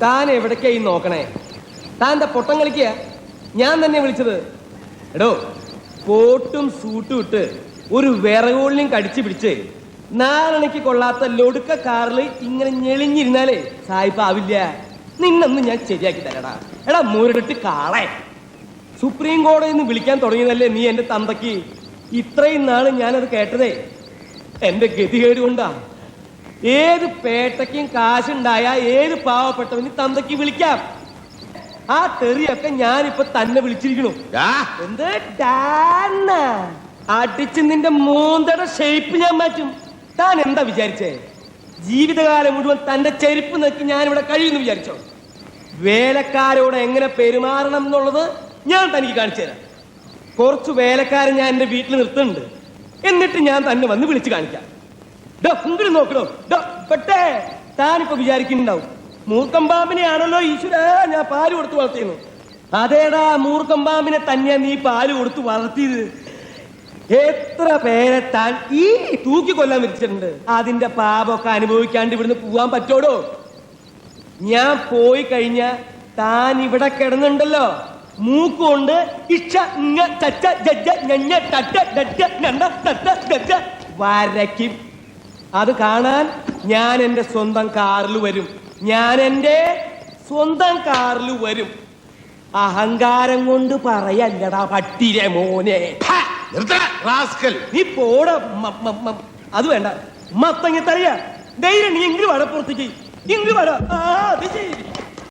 താൻ എവിടേക്കായി നോക്കണേ? താൻ്റെ പൊട്ടം കളിക്കുക. ഞാൻ തന്നെ വിളിച്ചത്. എടോ, കോട്ടും സൂട്ടും ഇട്ട് ഒരു വിറകോളിനും കടിച്ചു പിടിച്ച് നാലണയ്ക്ക് കൊള്ളാത്ത ലൊടുക്ക കാറിൽ ഇങ്ങനെ ഞെളിഞ്ഞിരുന്നാലേ സായിപ്പ് ആവില്ല. നിന്നൊന്നും ഞാൻ ശരിയാക്കി തരടാ. എടാ മുരടിട്ട് കാളെ, സുപ്രീം കോടതിയിൽ നിന്ന് വിളിക്കാൻ തുടങ്ങിയതല്ലേ നീ എന്റെ തന്തയ്ക്ക്? ഇത്രയും നാള് ഞാനത് കേട്ടതേ എന്റെ ഗതികേട് കൊണ്ടാ. ഏത് പേട്ടയ്ക്കും കാശുണ്ടായ ഏത് പാവപ്പെട്ടവന് തന്തയ്ക്ക് വിളിക്കാം. ആ തെറിയൊക്കെ ഞാനിപ്പൊ തന്നെ വിളിച്ചിരിക്കണു. എന്ത് അടിച്ച് നിന്റെ മൂന്തയുടെ ഷേപ്പ് ഞാൻ മാറ്റും. താൻ എന്താ വിചാരിച്ചേ? ജീവിതകാലം മുഴുവൻ തന്റെ ചെരുപ്പ് നോക്കി ഞാനിവിടെ കഴിയുന്നു വിചാരിച്ചോ? വേലക്കാരോട് എങ്ങനെ പെരുമാറണം എന്നുള്ളത് ഞാൻ തനിക്ക് കാണിച്ചു തരാം. കുറച്ച് വേലക്കാരെ ഞാൻ എന്റെ വീട്ടിൽ നിർത്തുന്നുണ്ട്. എന്നിട്ട് ഞാൻ തന്നെ വന്ന് വിളിച്ചു കാണിക്കാം. ഇങ്ങോട്ട് നോക്കണോ? പെട്ടേ, താനിപ്പോ വിചാരിക്കുന്നുണ്ടാവും മൂർഖം പാമ്പിനെയാണല്ലോ ഈശ്വര ഞാൻ പാല് കൊടുത്ത് വളർത്തിയെന്ന്. അതേടാ, മൂർഖം പാമ്പിനെ തന്നെയാ നീ പാല് കൊടുത്ത് വളർത്തിയത്. എത്ര പേരെ താൻ ഈ തൂക്കി കൊല്ലാൻ വിരിച്ചിട്ടുണ്ട്. അതിന്റെ പാപമൊക്കെ അനുഭവിക്കാണ്ട് ഇവിടുന്ന് പോവാൻ പറ്റോടോ? ഞാൻ പോയി കഴിഞ്ഞ താൻ ഇവിടെ കിടന്നുണ്ടല്ലോ, മൂക്കുകൊണ്ട് വരയ്ക്കും. അത് കാണാൻ ഞാൻ എന്റെ സ്വന്തം കാറിൽ വരും. ഞാൻ എന്റെ സ്വന്തം കാറിൽ വരും. അഹങ്കാരം കൊണ്ട് പറയല്ലടാ പട്ടിരെ മോനെ. നീ പോട. അത് വേണ്ട, മത്തങ്ങ തറിയ ധൈര്യം. നീ ഇങ്ങ് വാട, പുറത്തേക്ക് ഇങ്ങ് വാട.